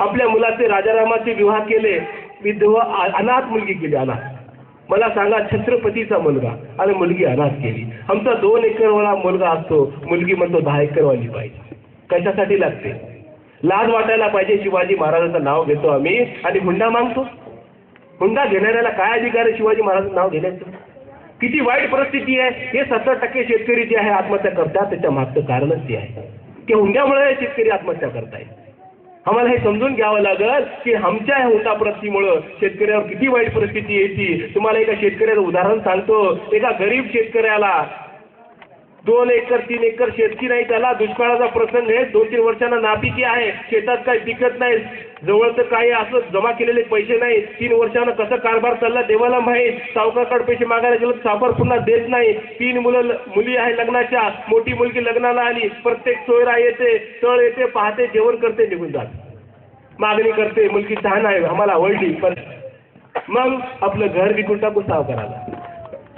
आपल्या मुलाचे राजारामाचे विवाह केले, विधवा अनाथ मुलगी केली, अनाथ. मला सांगा, छत्रपतीचा मुलगा आणि मुलगी अनाथ केली. आमचा 2 एकरवाला मुलगा असतो, मुलगी म्हणतो 10 एकरवाली पाहिजे. कशासाठी लागते? लाज वाटायला पाहिजे. शिवाजी महाराजांचं नाव घेतो आम्ही आणि हुंडा मागतो. हुंडा घेणाऱ्याला काय अधिकार आहे शिवाजी महाराजांचं नाव घेण्याचं? किती वाईट परिस्थिती आहे. हे 70% शेतकरी जे आहे आत्महत्या करतात, त्याच्या मागचं कारणच ते आहे की हुंड्यामुळे शेतकरी आत्महत्या करतायत. आम्हाला हे समजून घ्यावं लागेल की आमच्या ह्या हुंडा प्रथेमुळे शेतकऱ्यावर किती वाईट परिस्थिती येते. तुम्हाला एका शेतकऱ्याचं उदाहरण सांगतो. एका गरीब शेतकऱ्याला 2 एकर 3 एकर शेतकी नाही, त्याला दुष्काळाचा प्रसंग आहे. 2-3 वर्षांना नापिकी आहे, शेतात काही पिकत नाही, जवळचं काही असं जमा केलेले पैसे नाही. 3 वर्षांना कसं कारभार चालला देवाला माहीत. सावकाराकडे पैसे मागायला गेलं सावकार पुन्हा देत नाही. 3 मुली आहे लग्नाच्या. मोठी मुलगी लग्नाला आली, प्रत्येक सोयरा येते, तळ येते, पाहते, जेवण करते, निघून जाते. मागणी करते, मुलगी छान आहे, आम्हाला आवडली, पण मग आपलं घर विकून टाकून सावकाराला.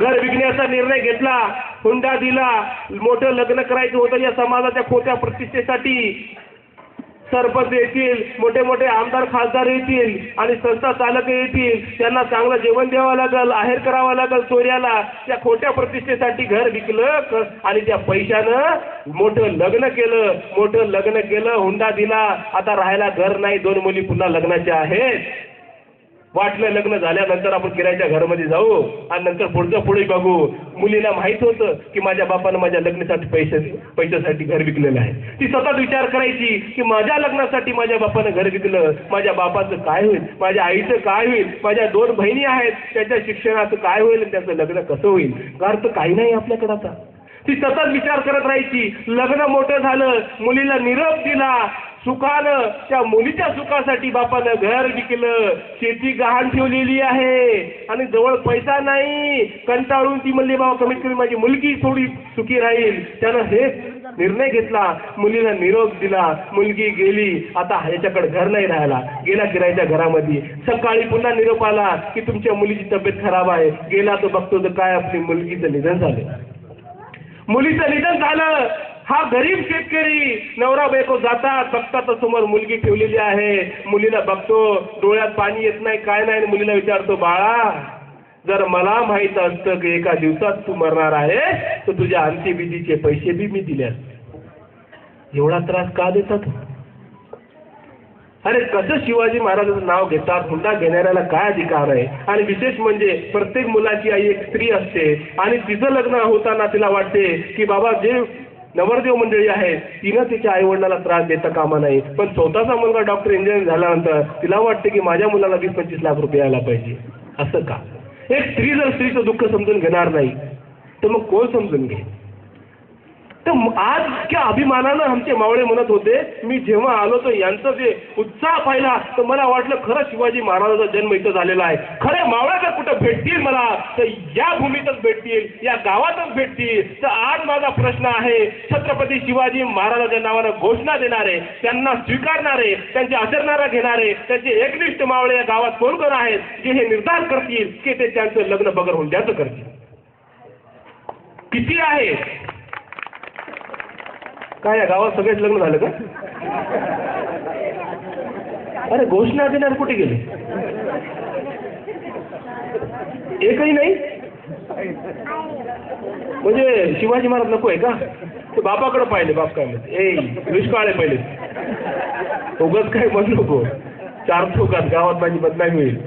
घर विकण्याचा निर्णय घेतला, हुंडा दिला. मोठं लग्न करायचं होतं या समाजाच्या खोट्या प्रतिष्ठेसाठी. सरपंच येतील, मोठे मोठे आमदार खासदार येतील आणि संस्था चालक येतील. त्यांना चांगलं जेवण द्यावं लागेल, आहेर करावं लागेल चोऱ्याला. त्या खोट्या प्रतिष्ठेसाठी घर विकलं आणि त्या पैशानं मोठं लग्न केलं, हुंडा दिला. आता राहायला घर नाही, 2 मुली पुन्हा लग्नाच्या आहेत. वाटलं लग्न झाल्यानंतर आपण किरायच्या घरामध्ये जाऊ आणि नंतर पुढे बघू. मुलीला माहित होतं की माझ्या बापानं माझ्या लग्नासाठी पैशासाठी घर विकलेलं आहे. ती सतत विचार करायची की माझ्या लग्नासाठी माझ्या बापानं घर विकलं, माझ्या बापाचं काय होईल, माझ्या आईचं काय होईल, माझ्या 2 बहिणी आहेत, त्याच्या शिक्षणाचं काय होईल, त्याचं लग्न कसं होईल. घर तर काही नाही आपल्याकडे आता. ती सतत विचार करत राहायची. लग्न मोठं झालं, मुलीला निरोप दिला. सुखानं त्या मुलीच्या सुखासाठी बापानं घर विकलं, शेती गहाण ठेवलेली आहे आणि जवळ पैसा नाही. कंटाळून ती म्हणली बाबा कमीत कमी माझी मुलगी थोडी सुखी राहील. त्यानं हे निर्णय घेतला, मुलीला निरोप दिला, मुलगी गेली. आता ह्याच्याकडे घर नाही राहायला, गेला किरायच्या घरामध्ये. सकाळी पुन्हा निरोप आला की तुमच्या मुलीची तब्येत खराब आहे. गेला तो बघतो तर काय आपली मुलगीचं निधन झालं. मुलीचं निधन झालं. हा गरीब शेतकरी नवरा बायको जातात, बघतात समोर मुलगी ठेवलेली आहे. मुलीला बघतो, डोळ्यात पाणी येत नाही, काय नाही. मुलीला विचारतो, बाळा जर मला माहित असतं की एका दिवसात तू मरणार आहे तर तुझ्या अंत्यविधीचे पैसे बी मी दिले असते. एवढा त्रास का देतात? अरे कसं शिवाजी महाराजांचं नाव घेतात. हुंडा घेणाऱ्याला काय अधिकार आहे? आणि विशेष म्हणजे प्रत्येक मुलाची आई एक स्त्री असते आणि तिचं लग्न होताना तिला वाटते की बाबा जे नवरदेव मंडळी आहेत तिनं तिच्या आई वडिलांना त्रास देता कामा नाही. पण स्वतःचा मुलगा डॉक्टर इंजिनियर झाल्यानंतर तिला वाटते की माझ्या मुलाला 20-25 लाख रुपये यायला पाहिजे. असं का? एक स्त्री जर स्त्रीचं दुःख समजून घेणार नाही तर मग कोण समजून घे? तर आज इतक्या अभिमानानं आमचे मावळे म्हणत होते. मी जेव्हा आलो तर यांचं जे उत्साह पाहिला तर मला वाटलं खरं शिवाजी महाराजांचा जन्म इथं झालेला आहे. खरे मावळे जर कुठं भेटतील मला तर या भूमीतच भेटतील, या गावातच भेटतील. तर आज माझा प्रश्न आहे, छत्रपती शिवाजी महाराजांच्या नावानं घोषणा देणारे, त्यांना स्वीकारणारे, त्यांचे आचरणारा घेणारे, त्यांचे एकनिष्ठ मावळे या गावात कोण कोण आहेत जे हे निर्धार करतील की ते त्यांचं लग्न बगर हुंड्याचं करतील? किती आहे? काय या गावात सगळेच लग्न झालं का? अरे घोषणा देणार कुठे गेले? एकही नाही. म्हणजे शिवाजी महाराज नको आहे का? ते बापाकडे पाहिले. बाप काय म्हणते, दुष्काळ पहिले उगाच काय म्हणू नको. 4 चौकात गावात माझी बदनामी होईल.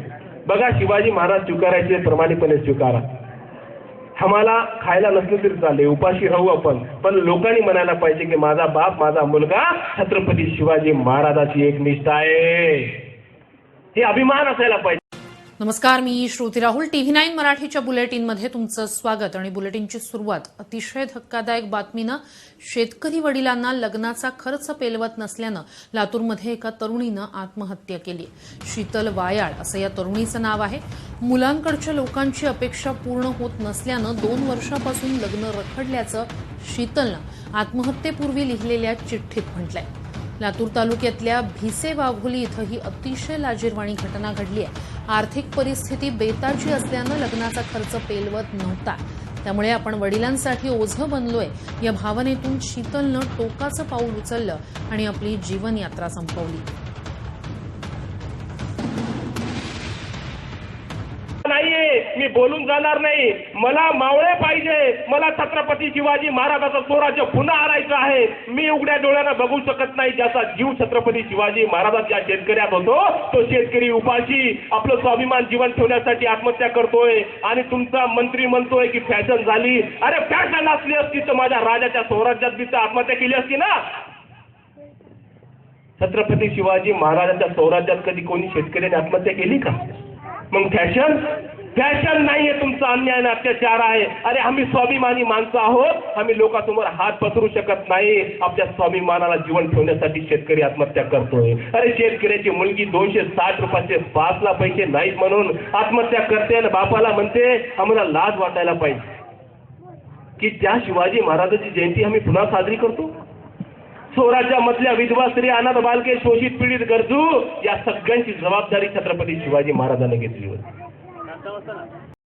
बघा, शिवाजी महाराज स्वीकारायचे प्रमाणिकपणे स्वीकारा. आम्हाला खायला नसलं तरी चालेल, उपाशी राहू आपण, पण लोकांनी म्हणायला पाहिजे की माझा बाप, माझा मुलगा छत्रपती शिवाजी महाराजाची एकनिष्ठ आहे. हे अभिमान असायला पाहिजे. नमस्कार, मी श्रुती राहुल. TV9 मराठीच्या बुलेटिनमध्ये तुमचं स्वागत. आणि बुलेटिनची सुरुवात अतिशय धक्कादायक बातमीनं. शेतकरी वडिलांना लग्नाचा खर्च पेलवत नसल्यानं लातूरमध्ये एका तरुणीनं आत्महत्या केली. शीतल वायाळ असं या तरुणीचं नाव आहे. मुलांकडच्या लोकांची अपेक्षा पूर्ण होत नसल्यानं 2 वर्षापासून लग्न रखडल्याचं शीतलनं आत्महत्येपूर्वी लिहिलेल्या चिठ्ठीत म्हटलंय. लातूर तालुक्यातल्या भिसे वाघोली इथं ही अतिशय लाजिरवाणी घटना घडली आहे. आर्थिक परिस्थिती बेताची असल्यानं लग्नाचा खर्च पेलवत नव्हता, त्यामुळे आपण वडिलांसाठी ओझं बनलोय या भावनेतून शीतलनं टोकाचं पाऊल उचललं आणि आपली जीवनयात्रा संपवली. नाहीये, मी बोलून जाणार नाही. मला मावळे पाहिजे, मला छत्रपती शिवाजी महाराजाचं स्वराज्य पुन्हा आणायचं आहे. मी उघड्या डोळ्यानं बघू शकत नाही ज्याचा जीव छत्रपती शिवाजी महाराजांच्या शेतकऱ्यात होतो तो शेतकरी उपाशी आपलं स्वाभिमान जीवन ठेवण्यासाठी आत्महत्या करतोय. आणि तुमचा मंत्री म्हणतोय की फॅशन झाली. अरे फॅशन असली असती तर माझ्या राजाच्या स्वराज्यात बी तर आत्महत्या केली असती ना. छत्रपती शिवाजी महाराजांच्या स्वराज्यात कधी कोणी शेतकऱ्याने आत्महत्या केली का? मग फॅशन नाहीये, तुमचा अन्याय आणि अत्याचार आहे. अरे आम्ही स्वाभिमानी माणसं आहोत, आम्ही लोकांसमोर हात पसरू शकत नाही. आपल्या स्वाभिमानाला जीवन ठेवण्यासाठी शेतकरी आत्महत्या करतोय. अरे शेतकऱ्याची मुलगी 260 रुपयाचे पासला पैसे नाहीत म्हणून आत्महत्या करते आणि बापाला म्हणते आम्हाला लाज वाटायला पाहिजे की ज्या शिवाजी महाराजांची जयंती आम्ही पुन्हा साजरी करतो. स्वराज्यामधल्या विधवा स्त्री, अनाथ बालके, शोषित पीडित गरजू या सगळ्यांची जबाबदारी छत्रपती शिवाजी महाराजांनी घेतली होती.